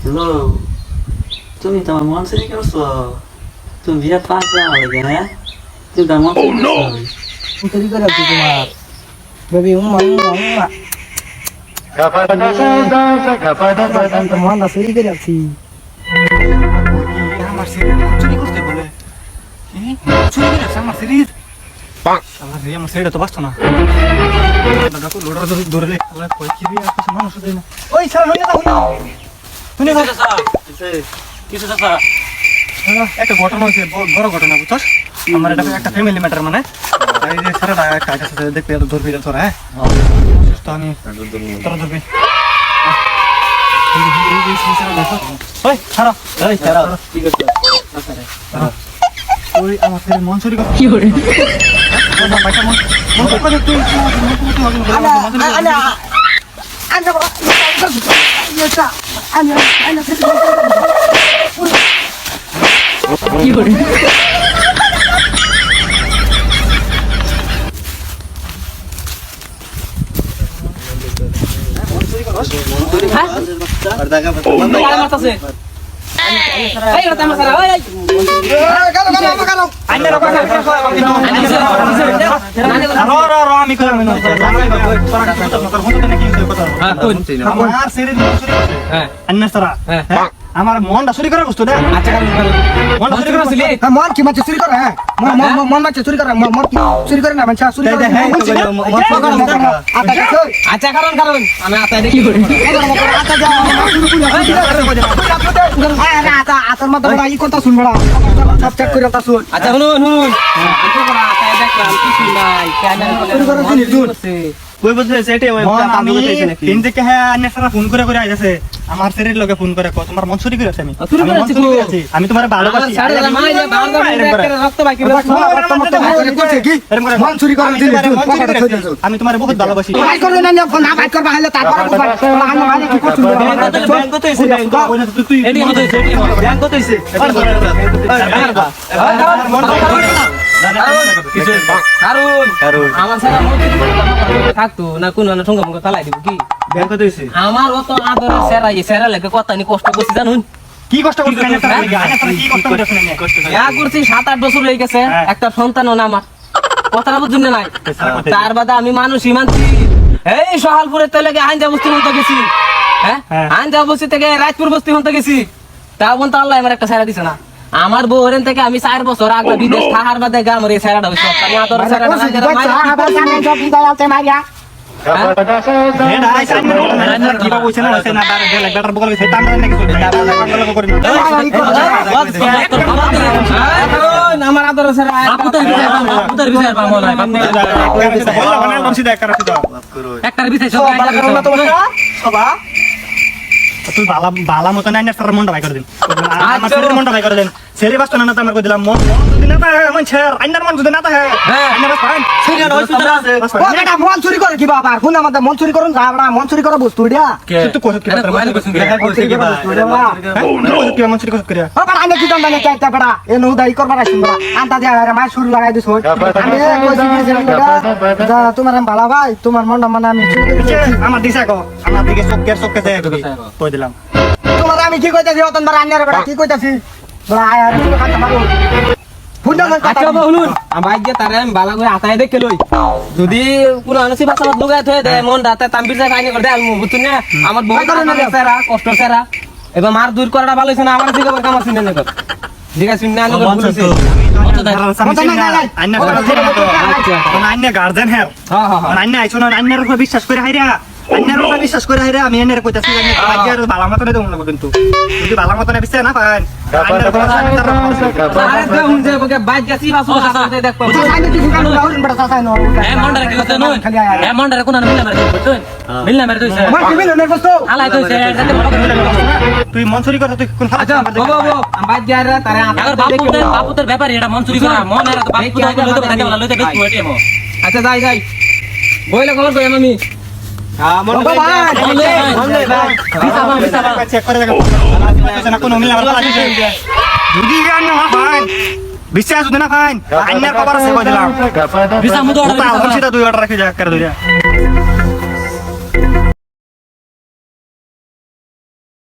Hello, তুমি তো আমার মন চুরি করছো। তুমি বিরাট ফাঁক দেওয়া লাগে, হ্যাঁ? তুমি তো আমার মন চুরি করছো। চুরি করে আছি তোমার বেবি উম্মা মনটা চুরি করে আছি আমার শরীর চুরি করতে বলে চুরি করে আছে আমার শরীর আমার শরীরটা তো বাঁচতো না লোডার ধরলে মানুষ না ওই স্যার শুনে কিছু চাচা, একটা ঘটনা হয়েছে বড় ঘটনা বুঝছস আমার এটা একটা ফ্যামিলি ম্যাটার মানে এই যে স্যারটা কাজ আছে দেখতে ধরবি তোরা হ্যাঁ তো আমি তোরা ধরবি ওই ছাড়ো কি করছো? ওই আমার ছেলে মন চুরি করে কি করে কি করে আমার মনটা চুরি করার বস্তু না মনটা চুরি করার বস্তু মন কি মাছ চুরি করে হ্যাঁ মন মাছ চুরি করে মন কি চুরি করে না মাছ চুরি করে আচ্ছা কারণ আমি আতা দেখি করি আতা আতার মত বড় ই কথা শুন বড় সব চেক করে কথা শুন আচ্ছা শুনুন আচ্ছা বড় আতা দেখলাম কিছু নাই ক্যামেরা করে শুন কই বলছে সেটাই আমি তিন থেকে হ্যাঁ আন্না সারা ফোন করে আইছে আমার শরীর লগে ফোন করে কত তোমার মন চুরি করে আছে আমি তোমার ভালোবাসি রক্ত বাকি মন চুরি করে আমি তোমার বহুত ভালোবাসি ভাই করবে না ফোন না ভাই করবে হলে তারপর আমি মানে কি করছিস ব্যাংক কত হইছে তুই এডি কত হইছে ব্যাংক কত হইছে আমার সারা থাকতো না কোন ঠোঙ্গা মুঙ্গা তালাই দিব কি ব্যাংক কত হইছে আমার অত আদর সেরা লেগে কথা নি কষ্ট করছি জানুন কি কষ্ট করছিস কি কষ্ট করছিস ইয়া করছি 7-8 বছর হয়ে গেছে একটা সন্তানও না আমার কথাটা বুঝুন নাই তার বাদে আমি মানুষই মানছি এই সহালপুরের তো লেগে আইনজা বস্তি হতে গেছি হ্যাঁ আইনজা বস্তি থেকে রাজপুর বস্তি হতে গেছি তা বলতো আল্লাহ আমার একটা সারা দিছে না আমার বউ ওরেন থেকে আমি 4 বছর আগে বিদেশ থাকার বাদে গ্রামের এই সারাটা হইছে আমি আদর সারাটা আমার আদর সারা একটার বিষয় তুই বালা মতো নাই না তার মনটা ভাই করে দিন আমার ছেলের মনটা ভাই করে দেন ছেলে বাস না তো আমার কই দিলাম মন যদি না পায় মন ছেড় আইনার মন যদি না পায় আইনার বাস পায় ছেলে না হইছে তারা আছে ওটা মন চুরি করে কি বাবা কোন আমাদের মন চুরি করুন আমরা মন চুরি করা বস্তু এটা তুই কইছ কি কি মন চুরি করে বাবা আমি কি জানি না কেটা বড়া এ নো দাই করবার আসুন বড়া আন্তা দিয়া মাই শুরু লাগাই দিছ আমি কইছি যা তোমার ভালো ভাই তোমার মনটা মানে আমি আমার দিশা কো আমার দিকে চোখকে দেয় কই দিলাম তোমার আমি কি কইতাছি অতন বার আন্নার বড়া কি কইতাছি বড়া আয় আর তুমি কথা মারো ফুন্ডা কথা আচ্ছা বলুন আমার যে তারে আমি বালা করে আতায় দেখে লই যদি কোন আনসি বাসা লুগায় থয়ে দেয় মন রাতে তাম্বির যায় ফাইনি করে দেয় আমি বুঝুন না আমার বহুত সেরা কষ্ট সেরা এবার মার দূর করাটা ভালো হইছে না আমার দিকে কাম আছে না কর ঠিক আছে না আমি বলছি আইনা গার্জেন হ্যাঁ আইনা আইছো না আইনার উপর বিশ্বাস করে হাইরা আইনার উপর বিশ্বাস করে হাইরা আমি এনের কইতাছি আমি বাজার ভালো মত না দেব না কিন্তু যদি ভালো মত না বিশ্বাস না পান আইনার উপর আরে দেউন যে বকে বাইক গেছি বাসু সাথে দেখো সাইনে কি গান লাউন বড় সাসাই নো এ মন্ডারে কি করতে নয় এ মন্ডারে কোন মিলনা মারি করতে মিলনা মারি দইছে মই কি মিলনা করতে আলাই দইছে এটাতে বড় তুই মন চুরি করতে কোন আচ্ছা বাবা আমি বাইক যাই রে তারে আবার বাপুতের ব্যাপারে এটা মন চুরি করা মন এর তো বাপু দাই লইতে থাকে বলা লইতে বেশ এটিএম আচ্ছা যাই বইলে খবর কই আমি চেক করে দেখো না কোনো মিলা যদি গান না ফাইন বিশ্বাস যদি না ফাইন আইনার খবর আছে কই দিলাম ভিসা মুদো দুই অর্ডার রাখি যা করে দিরা